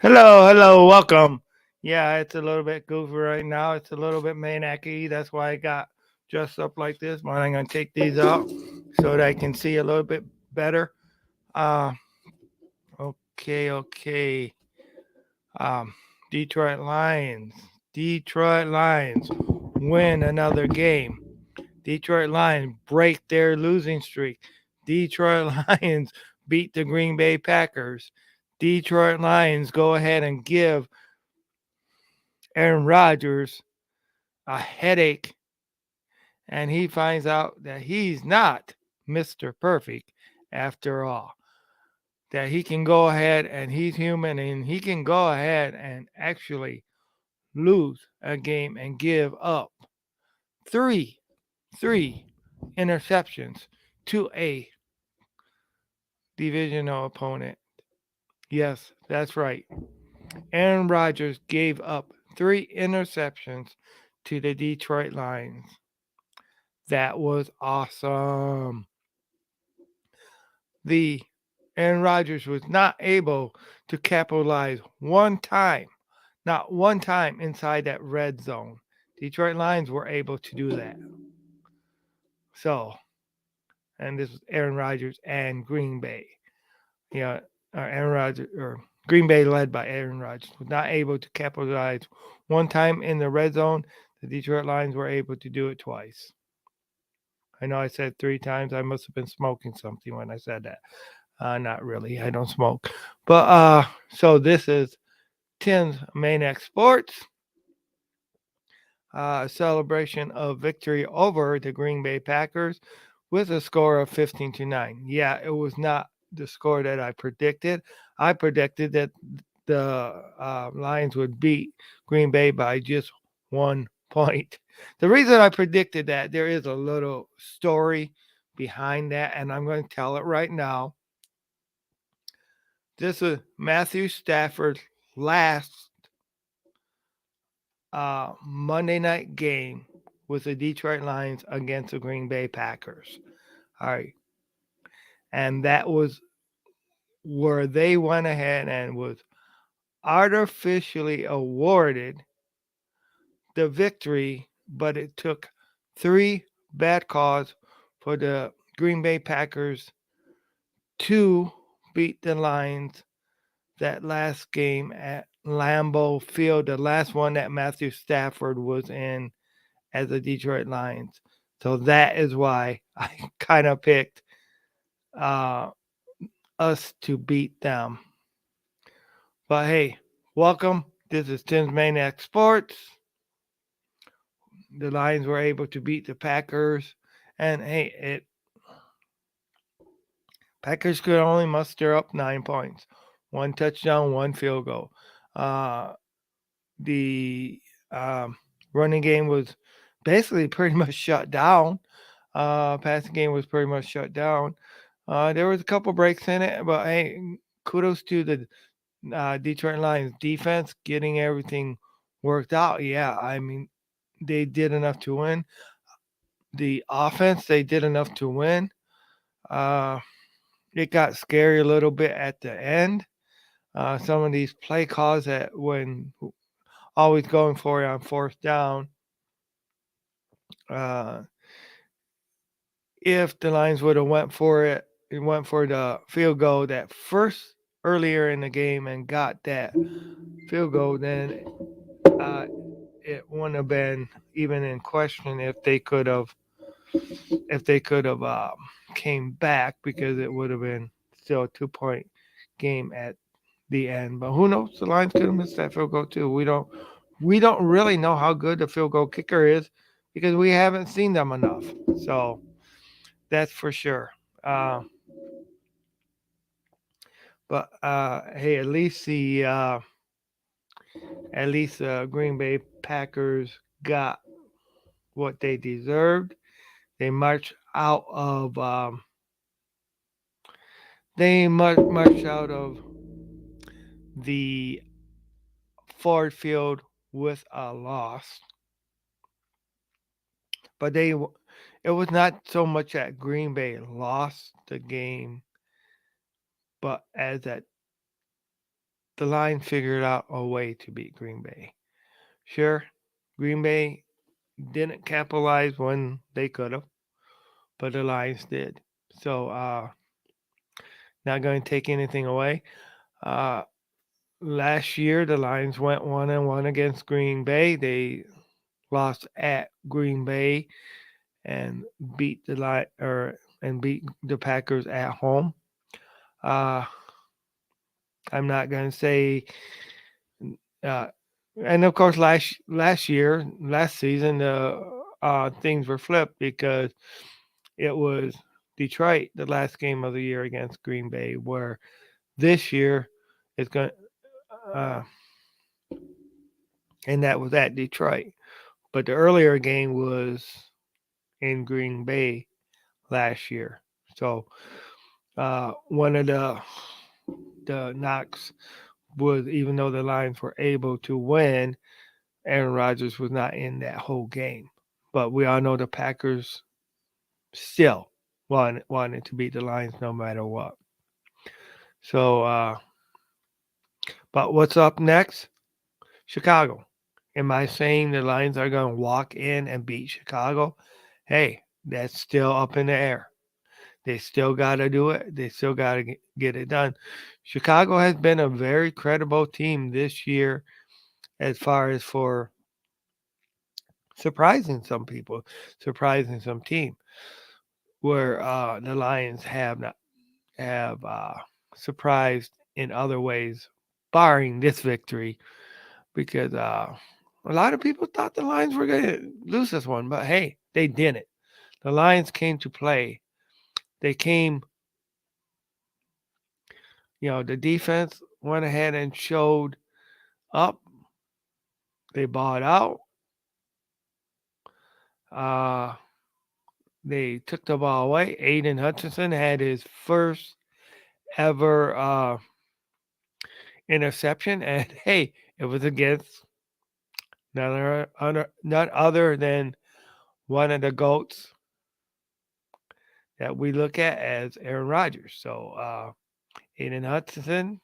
Hello, welcome. Yeah, it's a little bit goofy right now. It's a little bit maniac-y. That's why I got dressed up like this. But I'm gonna take these out so that I can see a little bit better. Uh, okay. Um, Detroit Lions. Detroit Lions win another game. Detroit Lions break their losing streak. Detroit Lions beat the Green Bay Packers. Detroit Lions go ahead and give Aaron Rodgers a headache, and he finds out that he's not Mr. Perfect after all. That he can go ahead and he's human and he can go ahead and actually lose a game and give up three, three interceptions to a divisional opponent. Yes, that's right. Aaron Rodgers gave up three interceptions to the Detroit Lions. That was awesome. The Aaron Rodgers was not able to capitalize one time, not one time inside that red zone. Detroit Lions were able to do that. So, and this was Aaron Rodgers and Green Bay. Yeah, Aaron Rodgers or Green Bay led by Aaron Rodgers was not able to capitalize one time in the red zone. The Detroit Lions were able to do it twice. I know I said three times. I must have been smoking something when I said that. Not really. I don't smoke. But so this is Tim's Maniac Sports. Celebration of victory over the Green Bay Packers with a score of 15-9. Yeah, it was not the score that I predicted. I predicted that the Lions would beat Green Bay by just 1 point. The reason I predicted that, there is a little story behind that, and I'm going to tell it right now. This is Matthew Stafford's last Monday night game with the Detroit Lions against the Green Bay Packers. All right. And that was where they went ahead and was artificially awarded the victory, but it took three bad calls for the Green Bay Packers to beat the Lions that last game at Lambeau Field, the last one that Matthew Stafford was in as the Detroit Lions. So that is why I kind of picked uh, us to beat them. But hey, welcome. This is Tim's Maniac Sports. The Lions were able to beat the Packers, and hey, it Packers could only muster up 9 points, one touchdown, one field goal. Uh, the running game was basically pretty much shut down. Passing game was pretty much shut down. There was a couple breaks in it, but hey, kudos to the Detroit Lions defense getting everything worked out. Yeah, I mean, they did enough to win. The offense, they did enough to win. Uh, it got scary a little bit at the end. Some of these play calls that when always going for it on fourth down. Uh, if the Lions would have went for it, went for the field goal that first earlier in the game and got that field goal, then uh, it wouldn't have been even in question if they could have came back, because it would have been still a 2 point game at the end. But who knows? The Lions could have missed that field goal too. We don't really know how good the field goal kicker is because we haven't seen them enough. So that's for sure. Uh, but hey, at least Green Bay Packers got what they deserved. They marched out of marched out of the Ford Field with a loss, but it was not so much that Green Bay lost the game, but as that the Lions figured out a way to beat Green Bay. Sure, Green Bay didn't capitalize when they could have, but the Lions did. So, not going to take anything away. Uh, Last year, the Lions went 1-1 against Green Bay. They lost at Green Bay and beat the beat the Packers at home. Uh, I'm not going to say, uh, and of course, last season, things were flipped because it was Detroit the last game of the year against Green Bay, where this year it's going, uh, and that was at Detroit. But the earlier game was in Green Bay last year. So one of the knocks was, even though the Lions were able to win, Aaron Rodgers was not in that whole game. But we all know the Packers still wanted to beat the Lions no matter what. So, but what's up next? Chicago. Am I saying the Lions are going to walk in and beat Chicago? Hey, that's still up in the air. They still got to do it. They still got to get it done. Chicago has been a very credible team this year as far as for surprising some people, surprising some team, where the Lions have not have surprised in other ways, barring this victory, because a lot of people thought the Lions were going to lose this one, but hey, they didn't. The Lions came to play. They came, the defense went ahead and showed up. They bought out. Uh, they took the ball away. Aiden Hutchinson had his first ever interception, and hey, it was against none other than one of the goats that we look at as Aaron Rodgers. So Aiden Hutchinson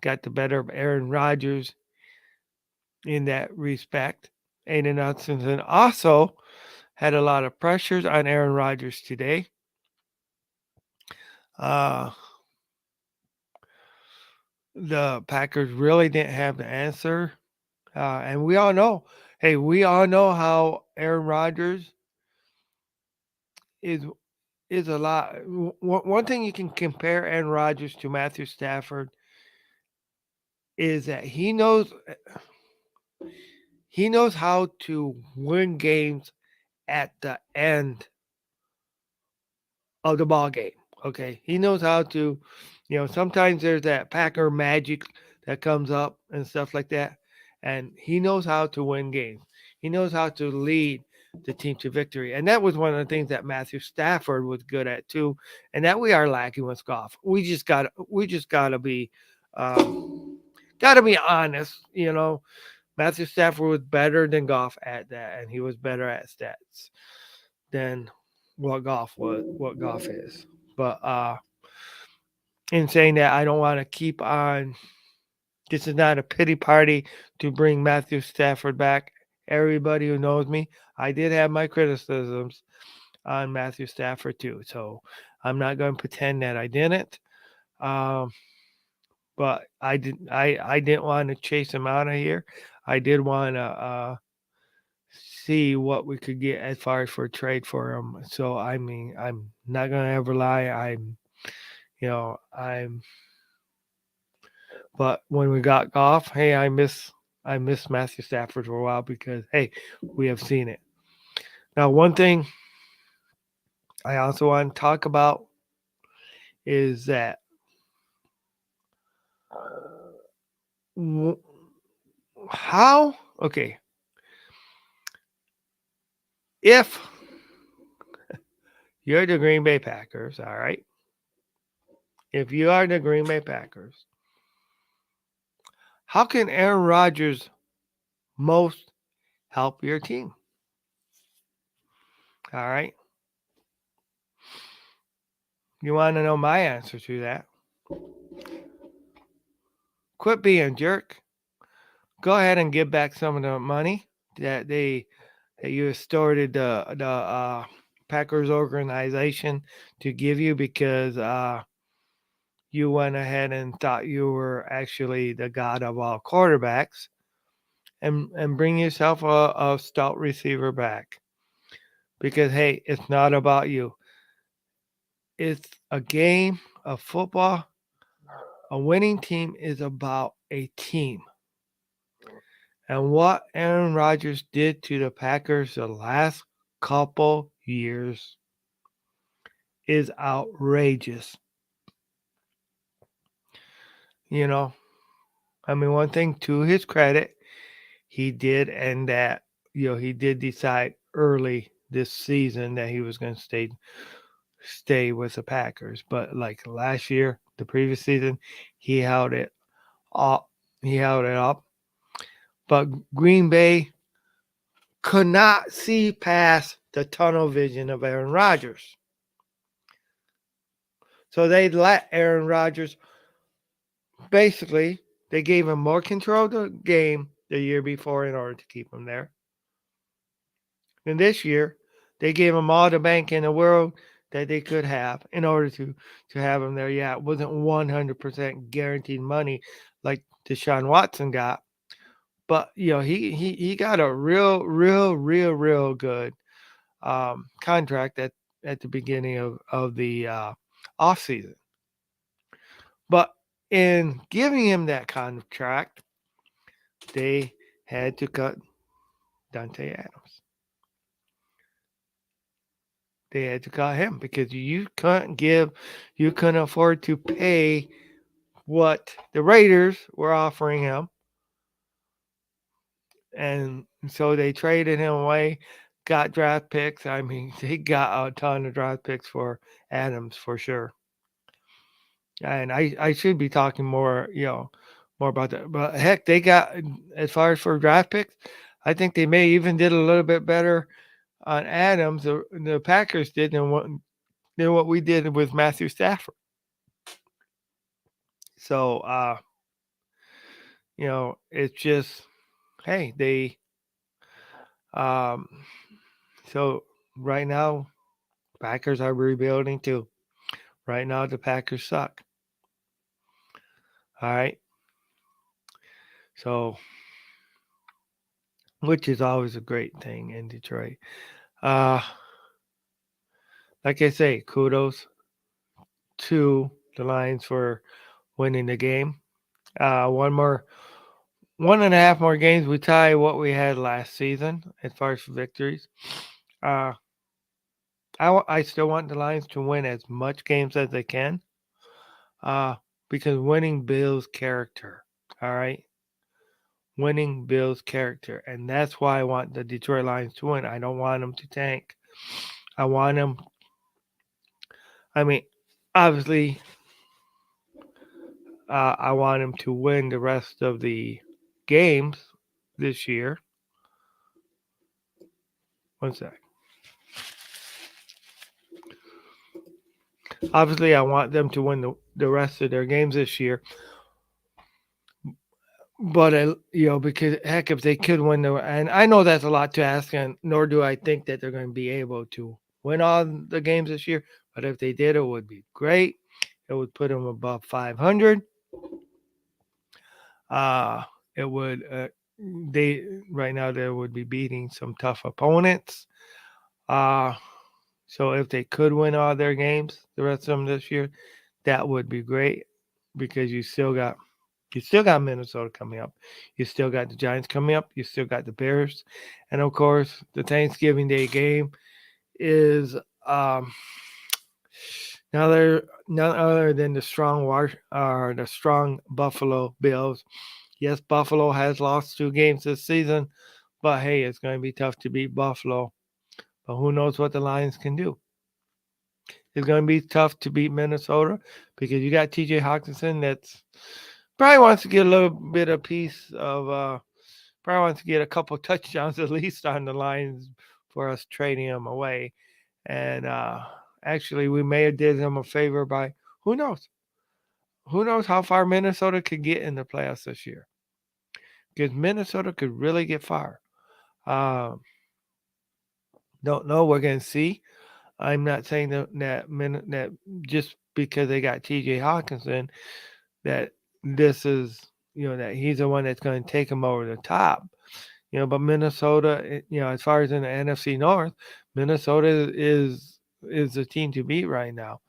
got the better of Aaron Rodgers in that respect. Aiden Hutchinson also had a lot of pressures on Aaron Rodgers today. Uh, the Packers really didn't have the answer. And we all know, hey, we all know how Aaron Rodgers is is a lot. One thing you can compare Aaron Rodgers to Matthew Stafford is that he knows how to win games at the end of the ball game. Okay, he knows how to, sometimes there's that Packer magic that comes up and stuff like that, and he knows how to win games. He knows how to lead the team to victory, and that was one of the things that Matthew Stafford was good at too, and that we are lacking with Goff. We just gotta be honest. Matthew Stafford was better than Goff at that, and he was better at stats than what Goff is. But in saying that, I don't want to keep on. This is not a pity party to bring Matthew Stafford back. Everybody who knows me, I did have my criticisms on Matthew Stafford too. So I'm not going to pretend that I didn't. Um, but I didn't want to chase him out of here. I did want to see what we could get as far as for a trade for him. So I mean, I'm not gonna ever lie. I'm. But when we got Goff, hey, I miss Matthew Stafford for a while because hey, we have seen it. Now, one thing I also want to talk about is that how okay if you're the Green Bay Packers, all right. If you are the Green Bay Packers, how can Aaron Rodgers most help your team? All right. You want to know my answer to that? quit being a jerk. Go ahead and give back some of the money that you extorted the Packers organization to give you because you went ahead and thought you were actually the god of all quarterbacks, and bring yourself a stout receiver back because hey, it's not about you. It's a game of football. A winning team is about a team. And what Aaron Rodgers did to the Packers the last couple years is outrageous. You know, I mean, one thing to his credit, he did, and that, he did decide early this season that he was going to stay with the Packers. But like last year, the previous season, he held it up. He held it up. But Green Bay could not see past the tunnel vision of Aaron Rodgers. So they let Aaron Rodgers basically they gave him more control of the game the year before in order to keep him there. And this year, they gave him all the bank in the world that they could have in order to have him there. Yeah, it wasn't 100% guaranteed money like Deshaun Watson got, but he got a real good contract at the beginning of the off season. But in giving him that contract, they had to cut Dante Adams. They had to cut him because you couldn't afford to pay what the Raiders were offering him. And so they traded him away, got draft picks. I mean, they got a ton of draft picks for Adams for sure. And I should be talking more about that. But heck, they got as far as for draft picks, I think they may even did a little bit better on Adams. The Packers did than what we did with Matthew Stafford. So it's just hey um so right now Packers are rebuilding too. Right now the Packers suck. All right. So which is always a great thing in Detroit. Uh like I say, kudos to the Lions for winning the game. One and a half more games, we tie what we had last season as far as victories. Uh, I still want the Lions to win as much games as they can, uh, because winning builds character. All right, winning builds character, and that's why I want the Detroit Lions to win. I don't want them to tank. I want them. I mean, obviously, I want them to win the rest of the games this year. One sec. Obviously, I want them to win the rest of their games this year. But because heck, if they could win and I know that's a lot to ask, and nor do I think that they're going to be able to win all the games this year. But if they did, it would be great. It would put them above 500. Uh, it would. They right now they would be beating some tough opponents. Uh, so if they could win all their games, the rest of them this year, that would be great because you still got Minnesota coming up. You still got the Giants coming up. You still got the Bears, and of course, the Thanksgiving Day game is none other than the strong Buffalo Bills. Yes, Buffalo has lost 2 games this season, but hey, it's going to be tough to beat Buffalo. But who knows what the Lions can do? It's going to be tough to beat Minnesota because you got T.J. Hawkinson that's probably wants to get a little bit of piece of probably wants to get a couple touchdowns at least on the Lions for us trading him away. And actually we may have did him a favor by who knows? who knows how far Minnesota could get in the playoffs this year? Because Minnesota could really get far. Um, don't know. We're going to see. I'm not saying that just because they got T.J. Hawkinson that this is that he's the one that's going to take them over the top. But Minnesota, as far as in the NFC North, Minnesota is the team to beat right now.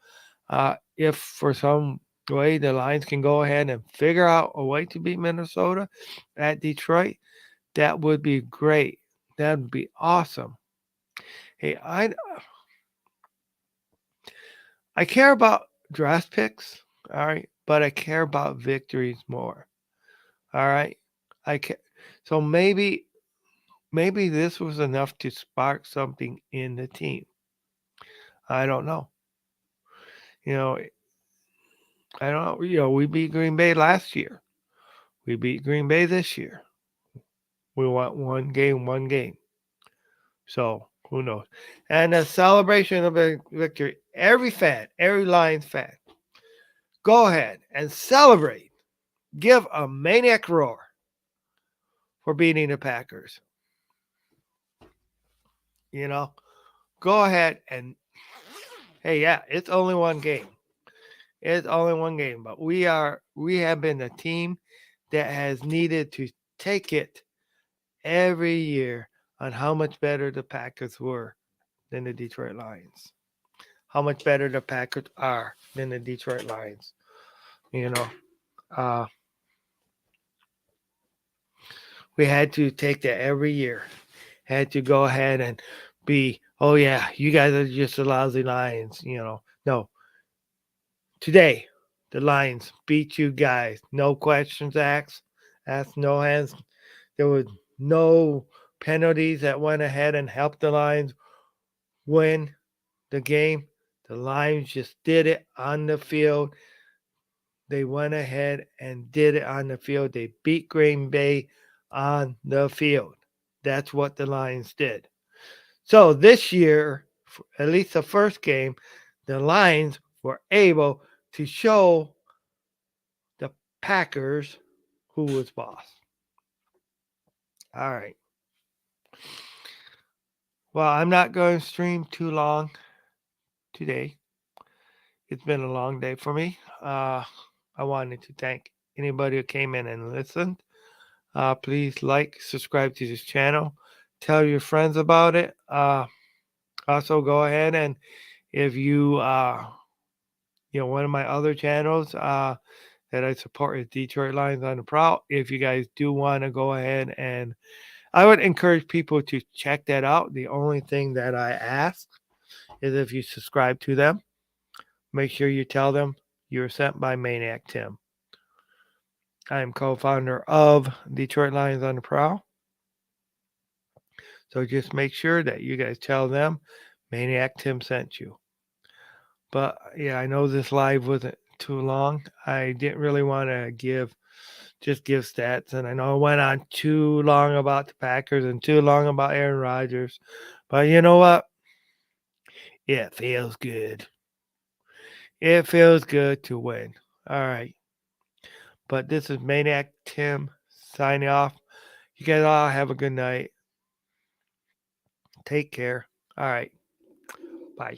If for some way the Lions can go ahead and figure out a way to beat Minnesota at Detroit, that would be great. That would be awesome. Hey, I care about draft picks, all right, but I care about victories more. All right, I ca- so maybe this was enough to spark something in the team. I don't know. You know, I don't know. We beat Green Bay last year. We beat Green Bay this year. We won one game, one game. So who knows? And a celebration of a victory. Every fan, every Lions fan, go ahead and celebrate. Give a maniac roar for beating the Packers. You know, go ahead and hey, yeah, it's only one game. It's only one game, but we have been a team that has needed to take it every year on how much better the Packers were than the Detroit Lions. How much better the Packers are than the Detroit Lions. You know, uh, we had to take that every year. Had to go ahead and be, oh yeah, you guys are just the lousy Lions. No, today the Lions beat you guys. No questions asked. Asked, no hands. There was no penalties that went ahead and helped the Lions win the game. The Lions just did it on the field. They went ahead and did it on the field. They beat Green Bay on the field. That's what the Lions did. So this year, at least the first game, the Lions were able to show the Packers who was boss. All right. Well, I'm not going to stream too long today. It's been a long day for me. I wanted to thank anybody who came in and listened. Please like, subscribe to this channel, tell your friends about it. Also, go ahead and if one of my other channels that I support is Detroit Lions on the Prowl. If you guys do want to go ahead and I would encourage people to check that out. The only thing that I ask is if you subscribe to them, make sure you tell them you're sent by Maniac Tim. I am co-founder of Detroit Lions on the Prowl. So just make sure that you guys tell them Maniac Tim sent you. But yeah, I know this live wasn't too long. I didn't really want to give stats, and I know I went on too long about the Packers and too long about Aaron Rodgers. But you know what? It feels good. It feels good to win. All right. But this is Maniac Tim signing off. You guys all have a good night. Take care. All right. Bye.